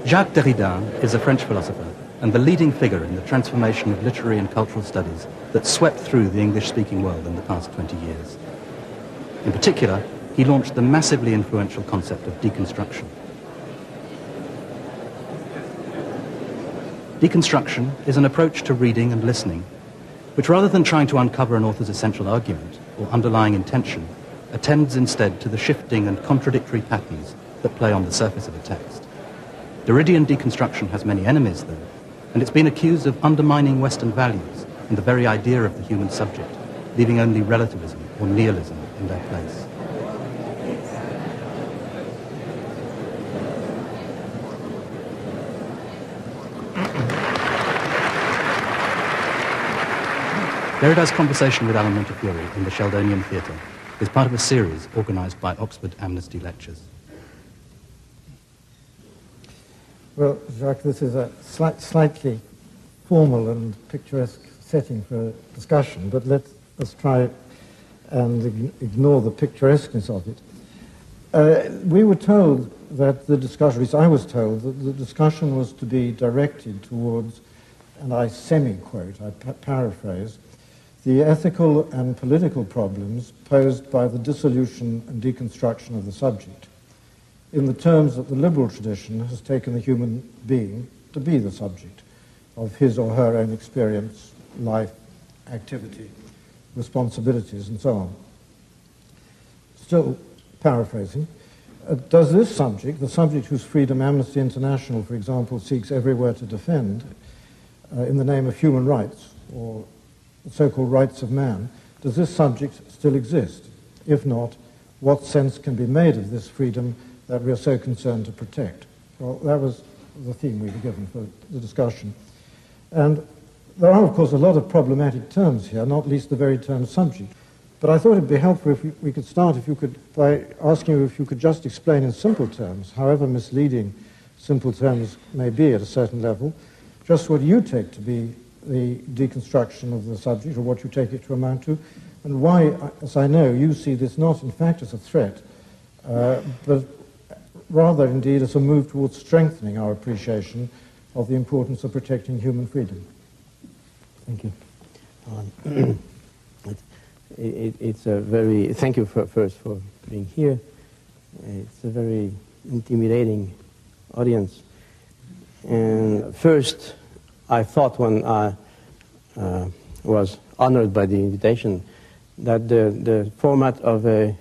Jacques Derrida is a French philosopher and the leading figure in the transformation of literary and cultural studies that swept through the English-speaking world in the past 20 years. In particular, he launched the massively influential concept of deconstruction. Deconstruction is an approach to reading and listening, which rather than trying to uncover an author's essential argument or underlying intention, attends instead to the shifting and contradictory patterns that play on the surface of a text. Derridian deconstruction has many enemies, though, and it's been accused of undermining Western values and the very idea of the human subject, leaving only relativism or nihilism in their place. Derrida's conversation with Alan Montefiore in the Sheldonian Theatre is part of a series organised by Oxford Amnesty Lectures. Well, Jacques, this is a slightly formal and picturesque setting for a discussion, but let's try and ignore the picturesqueness of it. We were told that the discussion, at least I was told, that the discussion was to be directed towards, and I semi-quote, I paraphrase, the ethical and political problems posed by the dissolution and deconstruction of the subject, in the terms that the liberal tradition has taken the human being to be the subject of his or her own experience, life, activity, responsibilities, and so on. Still paraphrasing, does this subject, the subject whose freedom Amnesty International, for example, seeks everywhere to defend in the name of human rights, or the so-called rights of man, does this subject still exist? If not, what sense can be made of this freedom that we are so concerned to protect? Well, that was the theme we were given for the discussion. And there are, of course, a lot of problematic terms here, not least the very term subject. But I thought it'd be helpful if we could start, by asking you if you could just explain in simple terms, however misleading simple terms may be at a certain level, just what you take to be the deconstruction of the subject, or what you take it to amount to, and why, as I know, you see this not in fact as a threat, but rather indeed as a move towards strengthening our appreciation of the importance of protecting human freedom. Thank you. It's a very, thank you first for being here. It's a very intimidating audience. And first, I thought when I was honored by the invitation that the format of a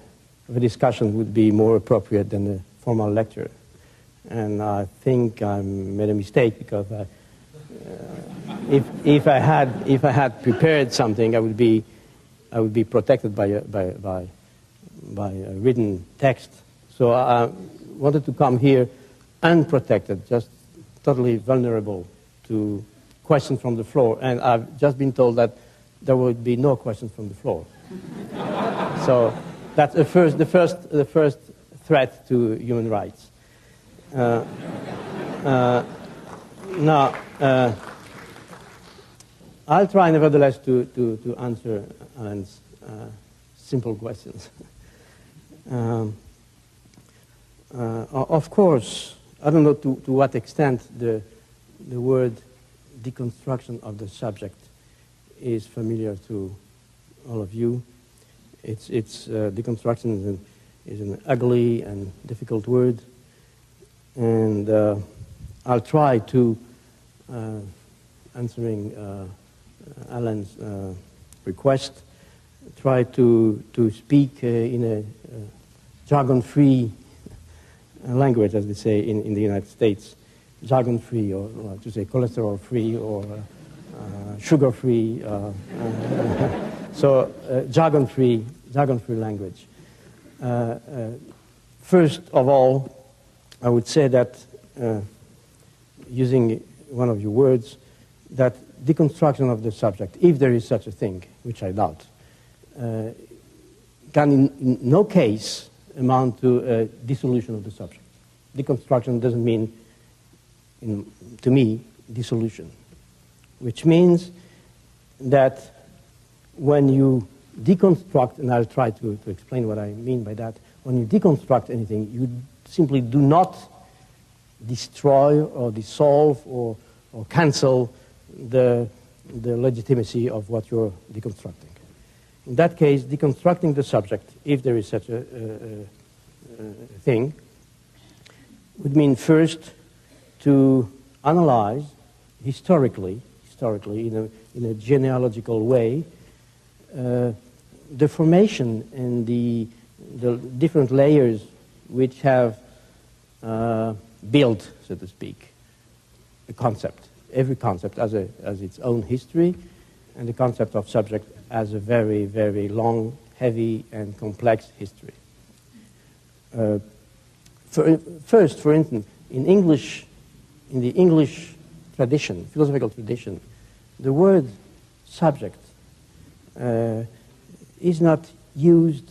discussion would be more appropriate than a formal lecture. And I think I made a mistake, because if I had prepared something, I would be protected by a written text. So I wanted to come here unprotected, just totally vulnerable to questions from the floor. And I've just been told that there would be no questions from the floor. So that's the first threat to human rights. Now, I'll try nevertheless to answer Alan's simple questions. Of course, I don't know to what extent the word deconstruction of the subject is familiar to all of you. Deconstruction is an ugly and difficult word, and I'll try to, answering Alan's request, try to speak in a jargon-free language, as they say in the United States. Jargon-free, or to say cholesterol-free, or sugar-free. So jargon-free language. First of all, I would say that, using one of your words, that deconstruction of the subject, if there is such a thing, which I doubt, can in no case amount to a dissolution of the subject. Deconstruction doesn't mean, to me, dissolution, which means that when you deconstruct, and I'll try to explain what I mean by that, when you deconstruct anything, you simply do not destroy or dissolve or cancel the legitimacy of what you're deconstructing. In that case, deconstructing the subject, if there is such a thing, would mean first to analyze historically in a genealogical way the formation and the different layers which have built, so to speak, the concept. Every concept has its own history, and the concept of subject has a very, very long, heavy, and complex history. First, for instance, in the English tradition, philosophical tradition, the word subject is not used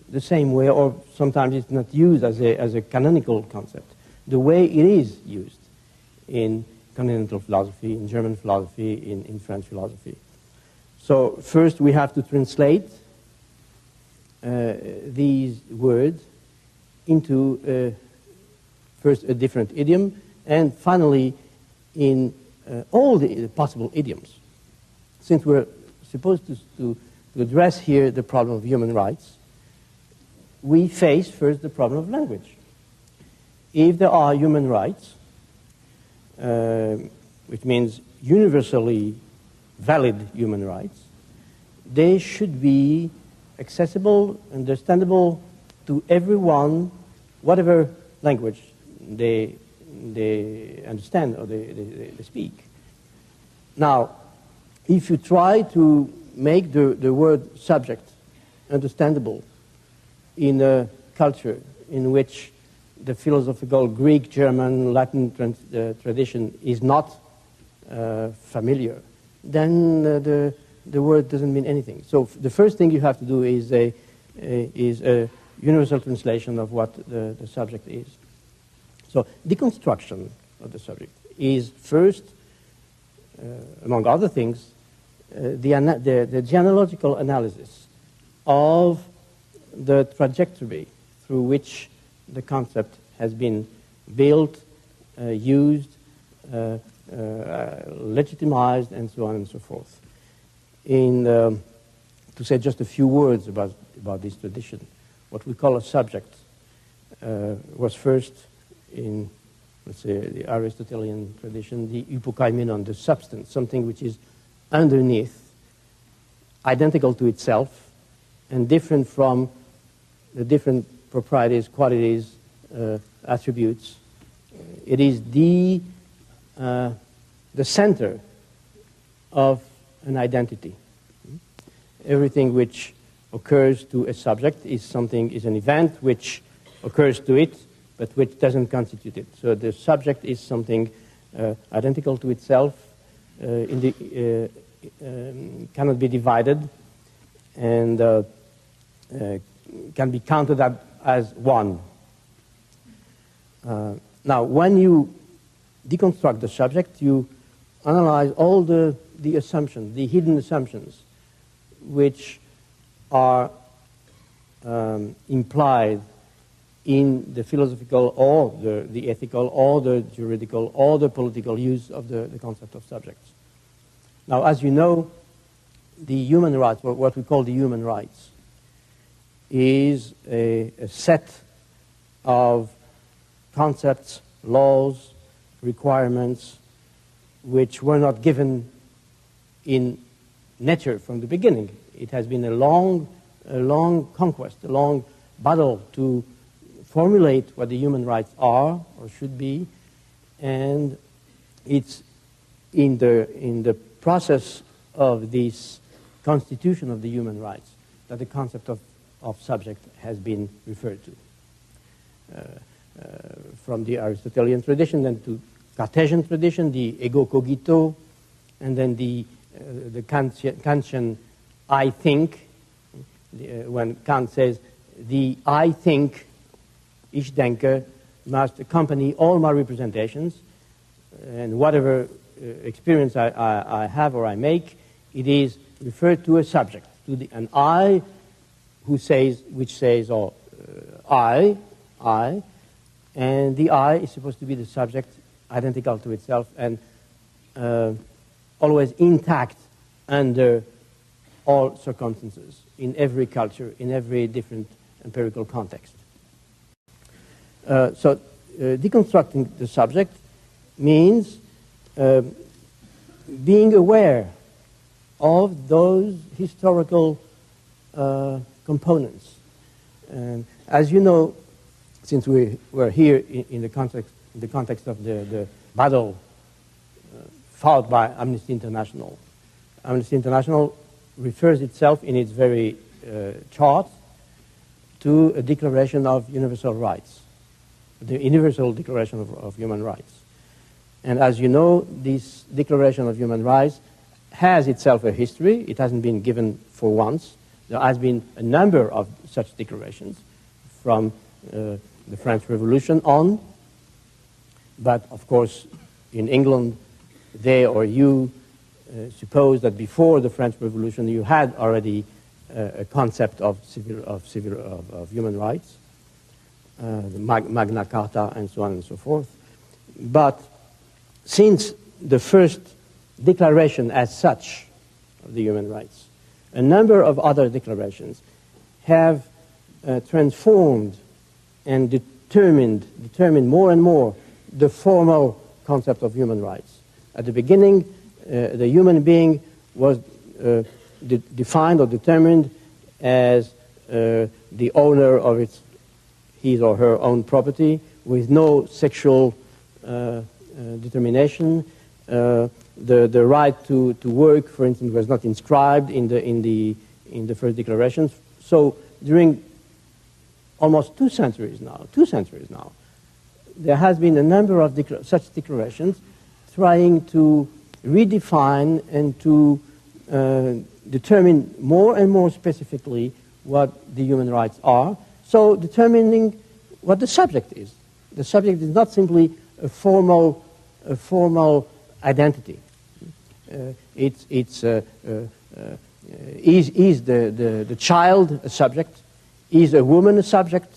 the same way, or sometimes it's not used as a canonical concept, the way it is used in continental philosophy, in German philosophy, in French philosophy. So first we have to translate these words into first a different idiom, and finally in all the possible idioms. Since we're supposed to address here the problem of human rights, we face first the problem of language. If there are human rights, which means universally valid human rights, they should be accessible, understandable to everyone, whatever language they understand or they speak. Now, if you try to make the word subject understandable in a culture in which the philosophical Greek, German, Latin tradition is not familiar, then the word doesn't mean anything. So the first thing you have to do is a universal translation of what the subject is. So deconstruction of the subject is first, among other things, the genealogical analysis of the trajectory through which the concept has been built, used, legitimized, and so on and so forth. To say just a few words about this tradition, what we call a subject was first in, let's say, the Aristotelian tradition, the hypokaimenon, the substance, something which is underneath, identical to itself, and different from the different properties, qualities, attributes. It is the center of an identity. Everything which occurs to a subject is an event which occurs to it, but which doesn't constitute it. So the subject is something identical to itself, cannot be divided, and can be counted as one. Now, when you deconstruct the subject, you analyze all the assumptions, the hidden assumptions, which are implied in the philosophical or the ethical or the juridical or the political use of the concept of subjects. Now, as you know, the human rights, what we call the human rights, is a set of concepts, laws, requirements, which were not given in nature from the beginning. It has been a long conquest, a long battle to formulate what the human rights are or should be, and it's in the process of this constitution of the human rights that the concept of subject has been referred to. From the Aristotelian tradition, then to Cartesian tradition, the ego cogito, and then the Kantian I think, when Kant says, the I think, ich denke, must accompany all my representations, and whatever experience I have or I make, it is referred to a subject, to an I which says, I, and the I is supposed to be the subject, identical to itself, and always intact under all circumstances, in every culture, in every different empirical context. So deconstructing the subject means being aware of those historical components. As you know, since we were here in the context of the battle fought by Amnesty International, Amnesty International refers itself in its very chart to a Declaration of Universal Rights, the Universal Declaration of Human Rights. And as you know, this Declaration of Human Rights has itself a history. It hasn't been given for once. There has been a number of such declarations from the French Revolution on. But of course, in England, they or you suppose that before the French Revolution you had already a concept of human rights, the Magna Carta and so on and so forth. But since the first declaration as such of the human rights, a number of other declarations have transformed and determined more and more the formal concept of human rights. At the beginning, the human being was defined or determined as the owner of his or her own property, with no sexual determination. The right to work, for instance, was not inscribed in the first declarations. So during almost 2 centuries now, there has been a number of such declarations trying to redefine and to determine more and more specifically what the human rights are. So determining what the subject is. The subject is not simply a formal identity. Is the child a subject? Is a woman a subject?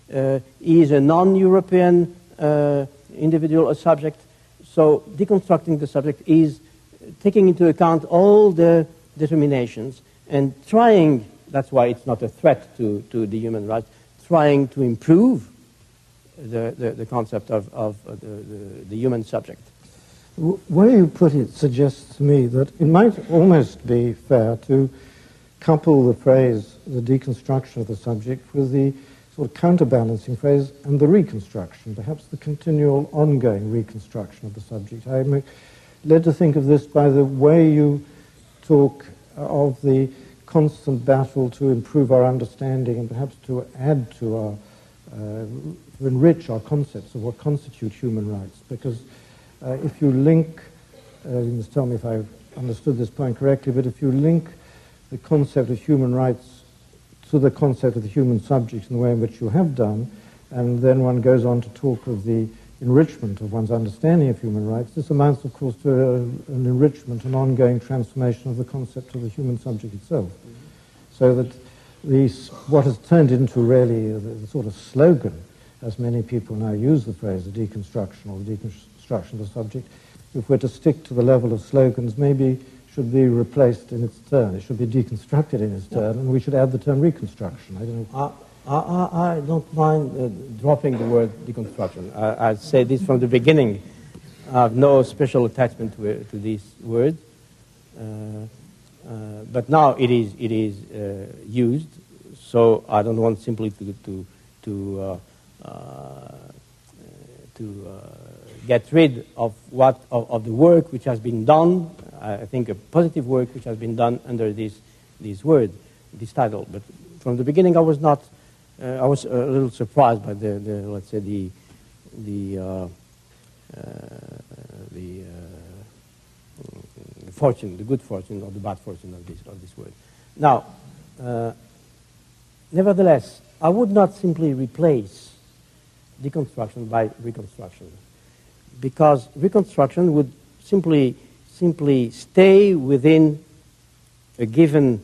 Is a non-European individual a subject? So deconstructing the subject is taking into account all the determinations and trying, that's why it's not a threat to the human rights, trying to improve the concept of the human subject. The way you put it suggests to me that it might almost be fair to couple the phrase, the deconstruction of the subject, with the sort of counterbalancing phrase, and the reconstruction, perhaps the continual ongoing reconstruction of the subject. I'm led to think of this by the way you talk of the constant battle to improve our understanding and perhaps to add to our, to enrich our concepts of what constitute human rights. Because if you link, you must tell me if I've understood this point correctly, but if you link the concept of human rights to the concept of the human subject in the way in which you have done, and then one goes on to talk of the enrichment of one's understanding of human rights, this amounts, of course, to an enrichment, an ongoing transformation of the concept of the human subject itself. Mm-hmm. So that what has turned into really the sort of slogan, as many people now use the phrase, the deconstruction or the deconstruction of the subject, if we're to stick to the level of slogans, maybe should be replaced in its turn. It should be deconstructed in its turn, and we should add the term reconstruction. I don't know. I don't mind dropping the word deconstruction. I say this from the beginning. I have no special attachment to this word, but now it is used. So I don't want simply to get rid of of the work which has been done. I think a positive work which has been done under this word, this title. But from the beginning, I was not. I was a little surprised by the let's say the fortune, the good fortune or the bad fortune of this word. Now, nevertheless, I would not simply replace deconstruction by reconstruction, because reconstruction would simply stay within a given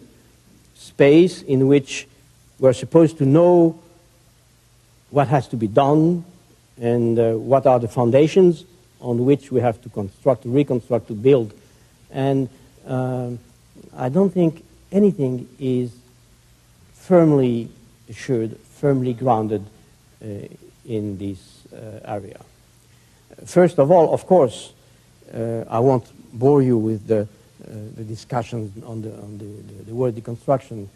space in which we're supposed to know what has to be done and what are the foundations on which we have to construct, reconstruct, to build. And I don't think anything is firmly assured, firmly grounded in this area. First of all, of course, I won't bore you with the discussion on the word deconstruction,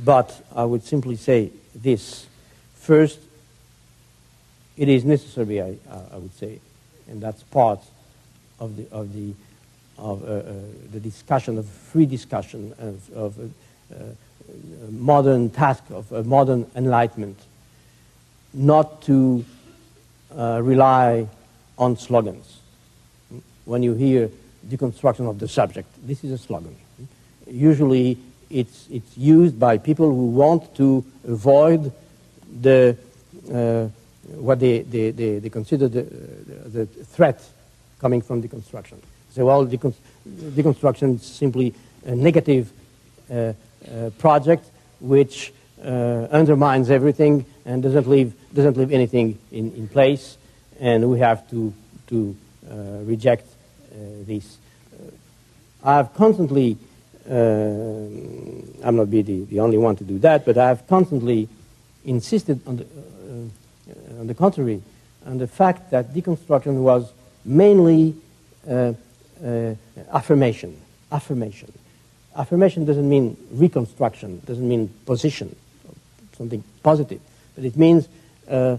but I would simply say this. First, it is necessary, I would say, and that's part of the discussion, of free discussion, of modern task, of a modern enlightenment, not to rely on slogans. When you hear deconstruction of the subject, this is a slogan. Usually it's used by people who want to avoid the what they consider the threat coming from deconstruction. So, well, deconstruction is simply a negative project which undermines everything and doesn't leave anything in place, and we have to reject this. I've constantly, I'm not the only one to do that, but I've constantly insisted on the contrary, on the fact that deconstruction was mainly affirmation. Affirmation doesn't mean reconstruction, doesn't mean position, something positive, but it means a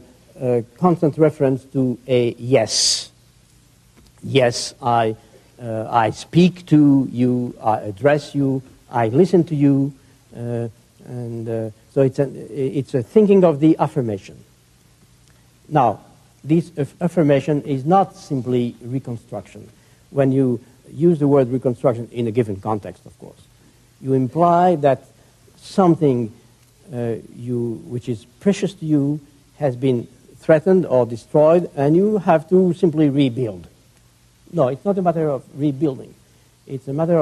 constant reference to a yes. Yes, I speak to you, I address you, I listen to you, and so it's a thinking of the affirmation. Now, this affirmation is not simply reconstruction. When you use the word reconstruction in a given context, of course, you imply that something which is precious to you has been threatened or destroyed, and you have to simply rebuild. No, it's not a matter of rebuilding. It's a matter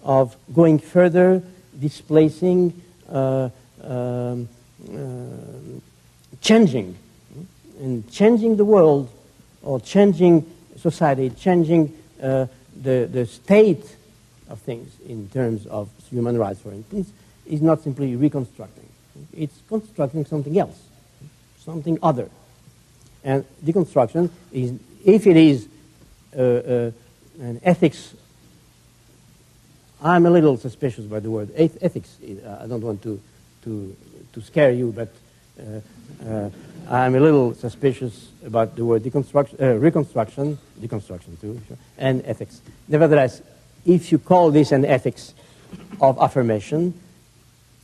of going further, displacing, changing, and changing the world, or changing society, changing the state of things in terms of human rights, for instance, is not simply reconstructing. It's constructing something else, something other. And deconstruction is, if it is an ethics, I'm a little suspicious by the word ethics. I don't want to scare you, but I'm a little suspicious about the word reconstruction too, sure, and ethics. Nevertheless, if you call this an ethics of affirmation,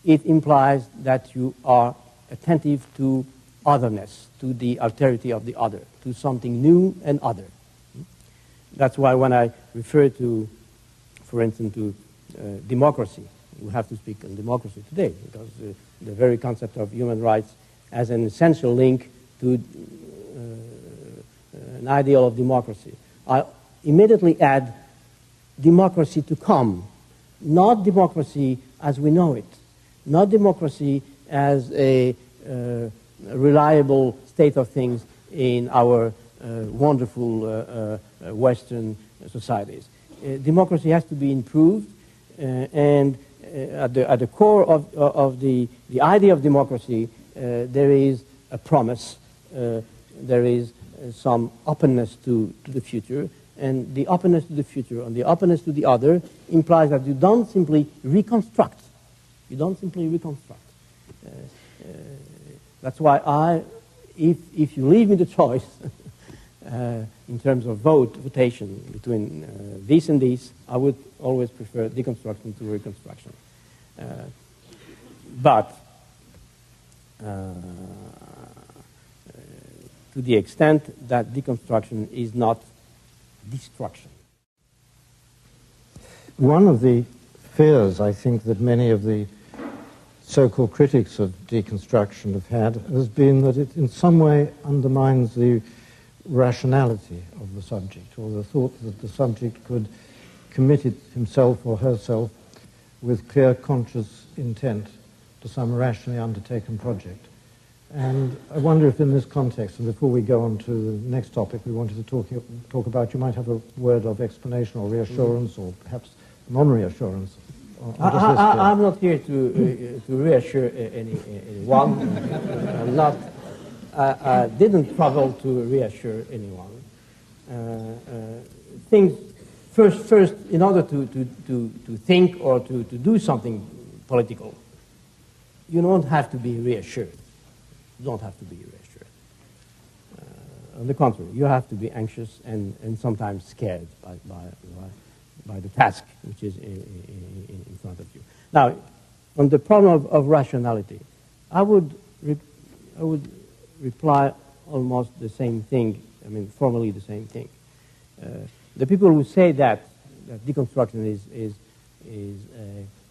it implies that you are attentive to otherness, to the alterity of the other, to something new and other. That's why when I refer to, for instance, to democracy, we have to speak on democracy today, because the very concept of human rights as an essential link to an ideal of democracy. I immediately add democracy to come, not democracy as we know it, not democracy as a reliable state of things in our wonderful Western societies. Democracy has to be improved, and at the core of the idea of democracy, there is a promise, there is some openness to the future, and the openness to the future and the openness to the other implies that you don't simply reconstruct. You don't simply reconstruct. That's why if you leave me the choice in terms of votation between this and this, I would always prefer deconstruction to reconstruction. But to the extent that deconstruction is not destruction. One of the fears, I think, that many of the so-called critics of deconstruction have had has been that it in some way undermines the rationality of the subject, or the thought that the subject could commit himself or herself with clear conscious intent to some rationally undertaken project. And I wonder if in this context, and before we go on to the next topic we wanted to talk about, you might have a word of explanation or reassurance or perhaps non-reassurance. I'm not here to reassure anyone. I'm not. I didn't travel to reassure anyone. Things first, in order to think or to do something political, you don't have to be reassured. You don't have to be reassured. On the contrary, you have to be anxious and sometimes scared by the task which is in front of you. Now, on the problem of rationality, I would reply almost the same thing. I mean, formally the same thing. The people who say that deconstruction is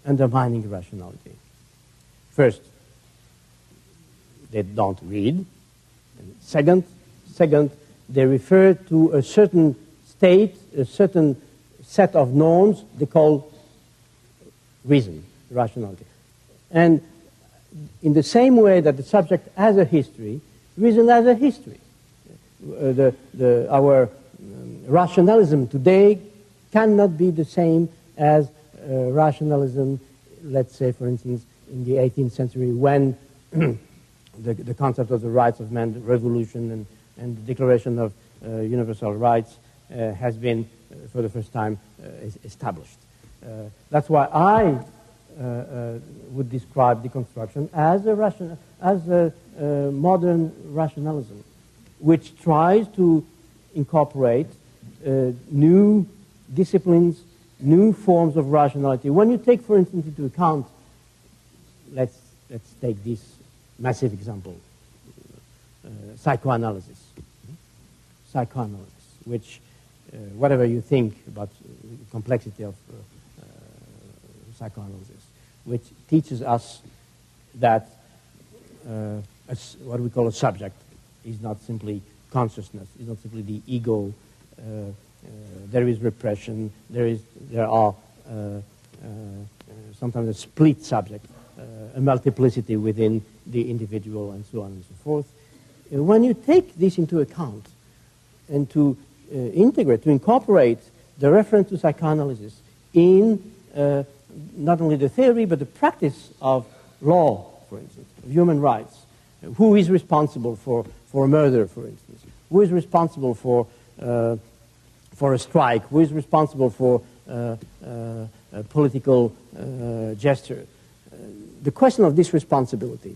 undermining rationality. First, they don't read. And second, they refer to a certain state, a certain set of norms they call reason, rationality. And in the same way that the subject has a history, reason has a history. Our rationalism today cannot be the same as rationalism, let's say, for instance, in the 18th century when the concept of the rights of man, the revolution, and the Declaration of Universal Rights has been, for the first time, established. That's why I would describe deconstruction as a modern rationalism, which tries to incorporate new disciplines, new forms of rationality. When you take, for instance, into account, let's take this massive example, psychoanalysis. Psychoanalysis, which, whatever you think about the complexity of psychoanalysis, which teaches us that what we call a subject is not simply consciousness, is not simply the ego. There is repression. There are sometimes a split subject, a multiplicity within the individual, and so on and so forth. When you take this into account and to integrate, to incorporate the reference to psychoanalysis in not only the theory but the practice of law, for instance, of human rights, who is responsible for murder, for instance, who is responsible for a strike, who is responsible for a political gesture. The question of this responsibility,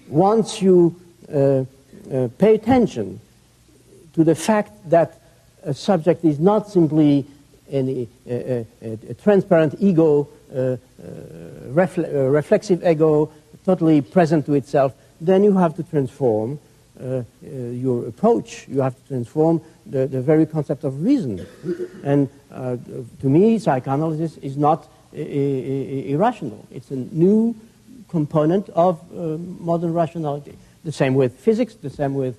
once you pay attention to the fact that a subject is not simply a transparent ego, reflexive ego, totally present to itself, then you have to transform your approach. You have to transform the very concept of reason. And to me, psychoanalysis is not irrational. It's a new component of modern rationality. The same with physics, the same with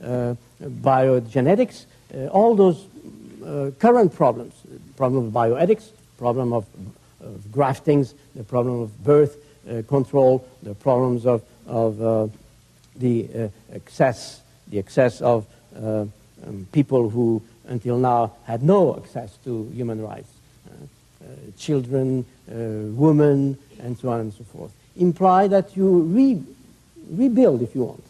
biogenetics, all those current problems, problem of bioethics, problem of graftings, the problem of birth control, the problems of the excess of people who until now had no access to human rights, children, women, and so on and so forth, imply that you rebuild, if you want,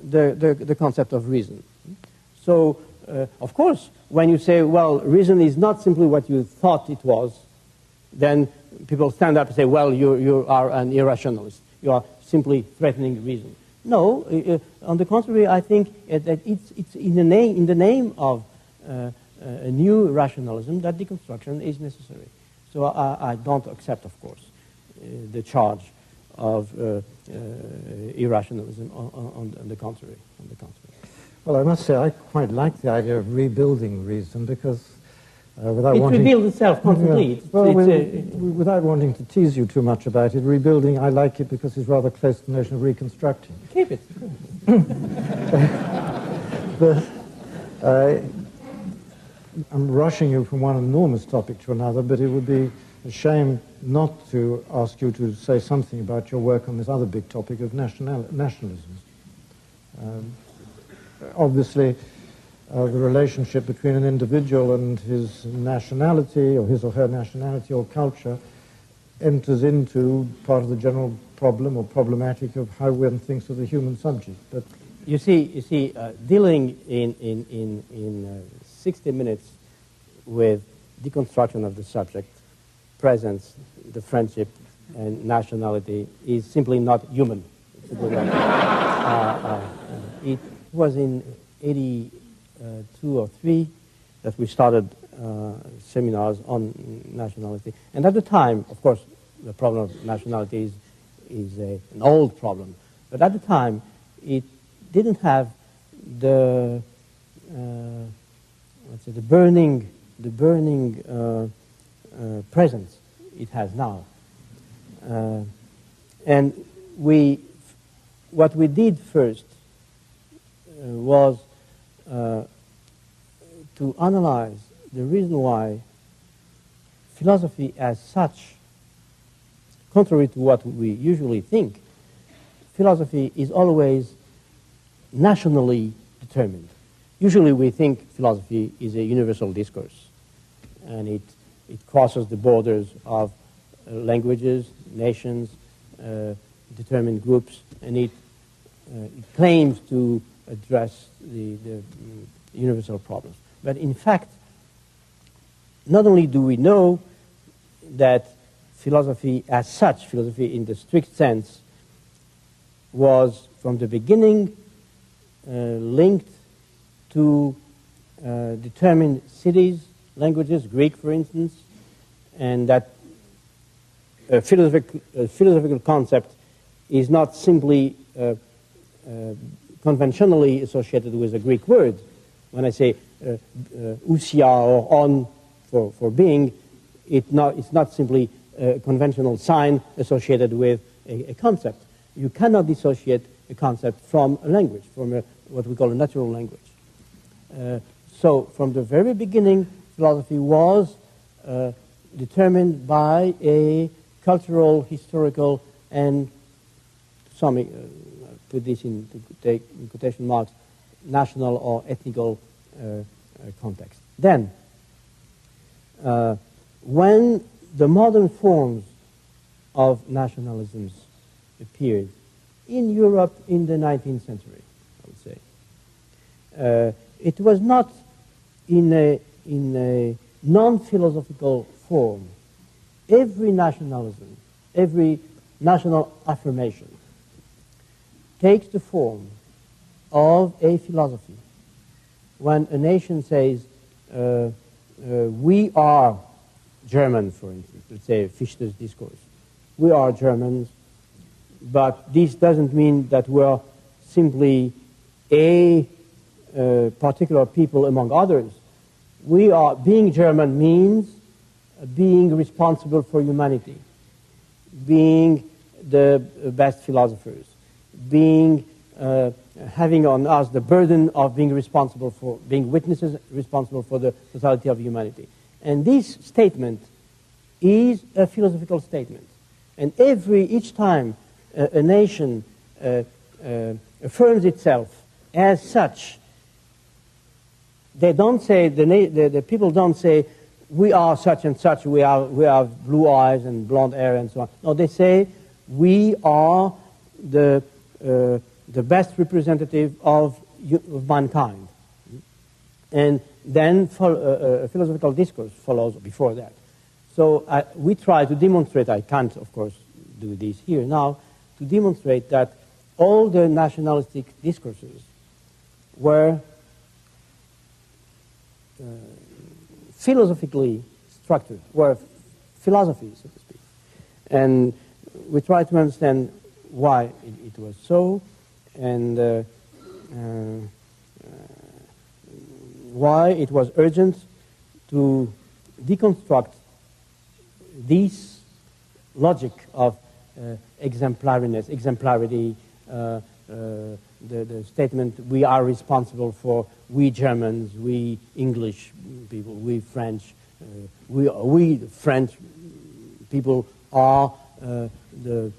the concept of reason. So, of course, when you say, well, reason is not simply what you thought it was, then people stand up and say, well, you are an irrationalist. You are simply threatening reason. No, on the contrary, I think that it's in the name of a new rationalism that deconstruction is necessary. So I don't accept, of course, the charge of irrationalism. On the contrary. Well, I must say I quite like the idea of rebuilding reason because without it rebuilds itself constantly. Yeah. Without wanting to tease you too much about it, rebuilding, I like it because it's rather close to the notion of reconstructing. Keep it. I'm rushing you from one enormous topic to another, but it would be a shame not to ask you to say something about your work on this other big topic of nationalism. Obviously, the relationship between an individual and his nationality, or his or her nationality or culture, enters into part of the general problem or problematic of how one thinks of the human subject. But you see, dealing in 60 minutes with deconstruction of the subject, presence, the friendship, and nationality is simply not human. It was in 82 or 3 that we started seminars on nationality. And at the time, of course, the problem of nationality is an old problem. But at the time, it didn't have the burning presence it has now. And what we did first was to analyze the reason why philosophy as such, contrary to what we usually think, philosophy is always nationally determined. Usually we think philosophy is a universal discourse, and it crosses the borders of languages, nations, determined groups, and it claims to address the universal problems. But in fact, not only do we know that philosophy as such, philosophy in the strict sense, was from the beginning linked to determined cities, languages, Greek for instance, and that a philosophical concept is not simply conventionally associated with a Greek word. When I say ousia or on for being, it's not simply a conventional sign associated with a concept. You cannot dissociate a concept from a language, from what we call a natural language. So from the very beginning, philosophy was determined by a cultural, historical, and some put this in quotation marks, national or ethnical context. Then, when the modern forms of nationalisms appeared in Europe in the 19th century, I would say, it was not in a non-philosophical form. Every nationalism, every national affirmation takes the form of a philosophy. When a nation says, we are German, for instance, let's say Fichte's discourse, we are Germans, but this doesn't mean that we're simply a particular people among others. Being German means being responsible for humanity, being the best philosophers, having on us the burden of being responsible for, being witnesses responsible for the totality of humanity. And this statement is a philosophical statement. And each time a nation affirms itself as such, they don't say, the people don't say, we are such and such, we have blue eyes and blonde hair and so on. No, they say, we are the best representative of mankind. And then a philosophical discourse follows before that. So we try to demonstrate, I can't, of course, do this here now, to demonstrate that all the nationalistic discourses were philosophically structured, were philosophies, so to speak. And we try to understand why it was so, and why it was urgent to deconstruct this logic of exemplarity, the statement, we are responsible for, we Germans, we English people, we French, we French people are the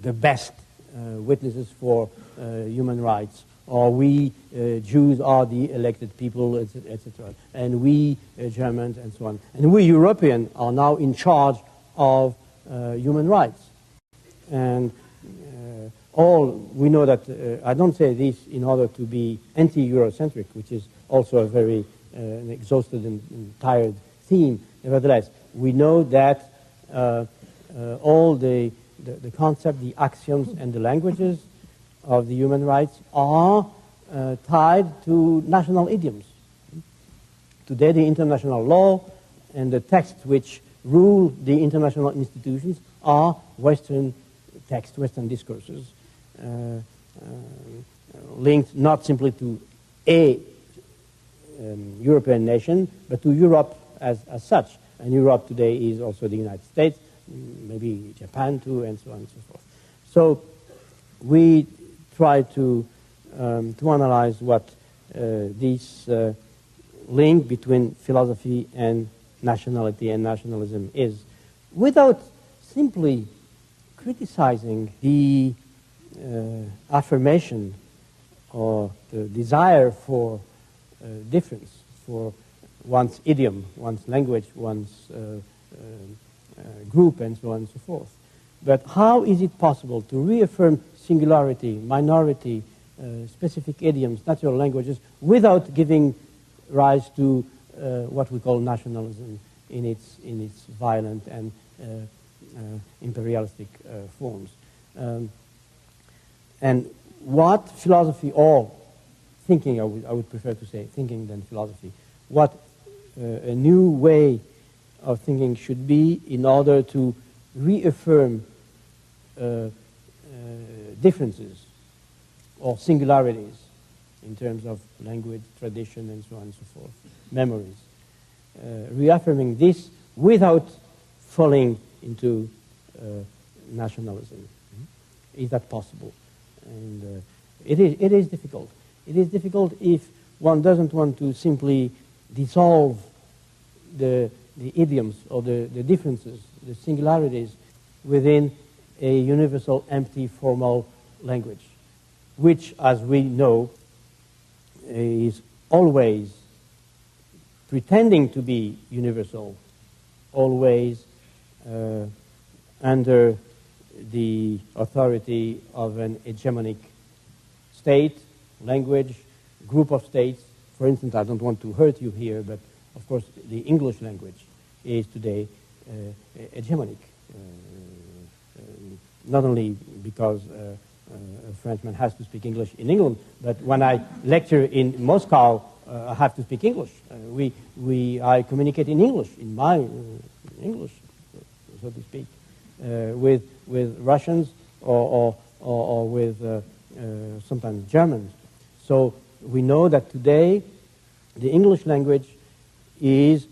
best witnesses for human rights, or we Jews are the elected people, etc. And we Germans and so on. And we Europeans are now in charge of human rights. And we know that, I don't say this in order to be anti-Eurocentric, which is also a very an exhausted and tired theme. Nevertheless, we know that all the concept, the axioms, and the languages of the human rights are tied to national idioms. Today, the international law and the texts which rule the international institutions are Western texts, Western discourses, linked not simply to a European nation, but to Europe as such. And Europe today is also the United States, maybe Japan too, and so on and so forth. So we try to analyze what this link between philosophy and nationality and nationalism is, without simply criticizing the affirmation or the desire for difference, for one's idiom, one's language, one's group, and so on and so forth. But how is it possible to reaffirm singularity, minority, specific idioms, natural languages, without giving rise to what we call nationalism in its violent and imperialistic forms? And what philosophy, or thinking, I would prefer to say thinking than philosophy, what a new way of thinking should be in order to reaffirm differences or singularities in terms of language, tradition, and so on and so forth, memories. Reaffirming this without falling into nationalism. Is that possible? And it is difficult. It is difficult if one doesn't want to simply dissolve the idioms or the differences, the singularities within a universal, empty, formal language, which, as we know, is always pretending to be universal, always under the authority of an hegemonic state, language, group of states. For instance, I don't want to hurt you here, but of course the English language is today hegemonic. Not only because a Frenchman has to speak English in England, but when I lecture in Moscow, I have to speak English. I communicate in English, in my English, so to speak, with Russians or with sometimes Germans. So we know that today the English language is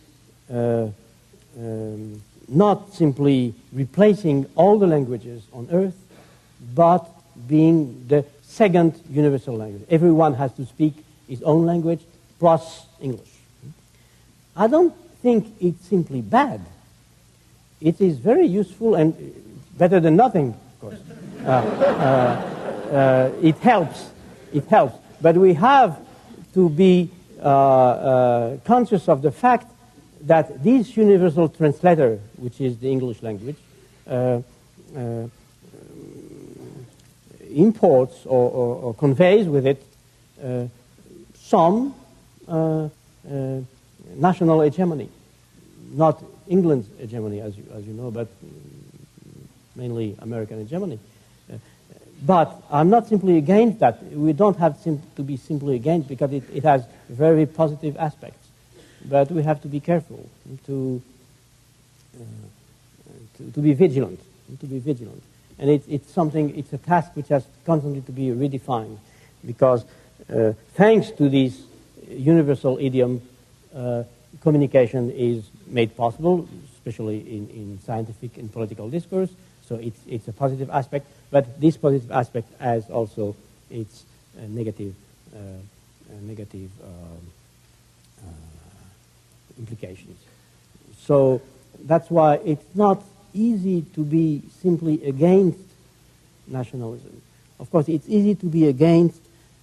not simply replacing all the languages on earth, but being the second universal language. Everyone has to speak his own language plus English. I don't think it's simply bad. It is very useful and better than nothing, of course. It helps. It helps. But we have to be conscious of the fact that this universal translator, which is the English language, imports or conveys with it some national hegemony, not England's hegemony, as you know, but mainly American hegemony. But I'm not simply against that. We don't have to be simply against, because it has very positive aspects. But we have to be careful to be vigilant. To be vigilant, and it's a task which has constantly to be redefined, because thanks to this universal idiom, communication is made possible, especially in scientific and political discourse. So it's a positive aspect, but this positive aspect has also its negative implications. So that's why it's not easy to be simply against nationalism. Of course, it's easy to be against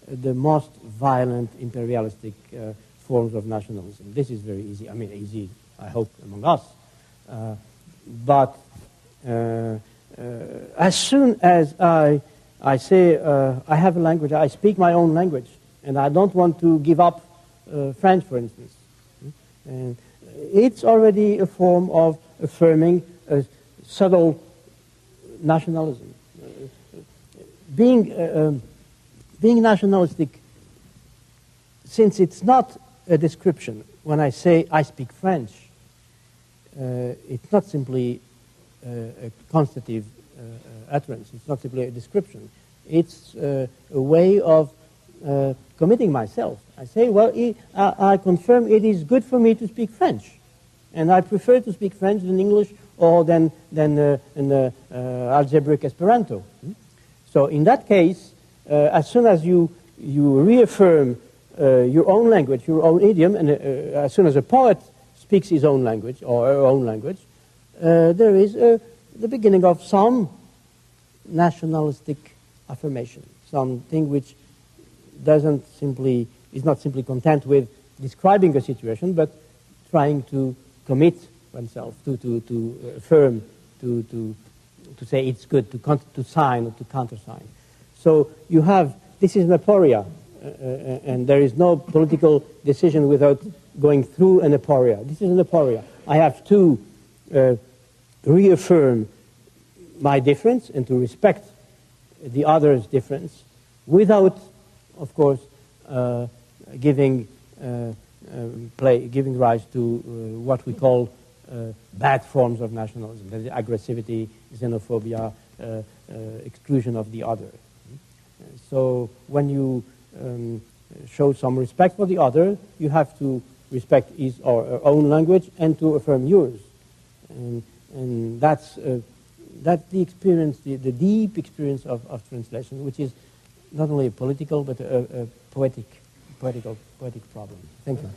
the most violent imperialistic forms of nationalism. This is very easy. I mean, easy, I hope, among us. But as soon as I say I have a language, I speak my own language, and I don't want to give up French, for instance, and it's already a form of affirming a subtle nationalism. Being nationalistic, since it's not a description, when I say I speak French, it's not simply a constative utterance, it's not simply a description. It's a way of committing myself. I say, well, I confirm it is good for me to speak French, and I prefer to speak French than English or than algebraic Esperanto. So in that case, as soon as you reaffirm your own language, your own idiom, and as soon as a poet speaks his own language or her own language, there is the beginning of some nationalistic affirmation, something which is not simply content with describing a situation, but trying to commit oneself, to affirm, to say it's good, to sign or to countersign. So you have, this is an aporia, and there is no political decision without going through an aporia. This is an aporia. I have to reaffirm my difference and to respect the other's difference without, of course, giving rise to what we call bad forms of nationalism, that is aggressivity, xenophobia, exclusion of the other. So when you show some respect for the other, you have to respect his or her own language and to affirm yours. And that's the experience, the deep experience of translation, which is not only a political but a poetic problem. Thank you.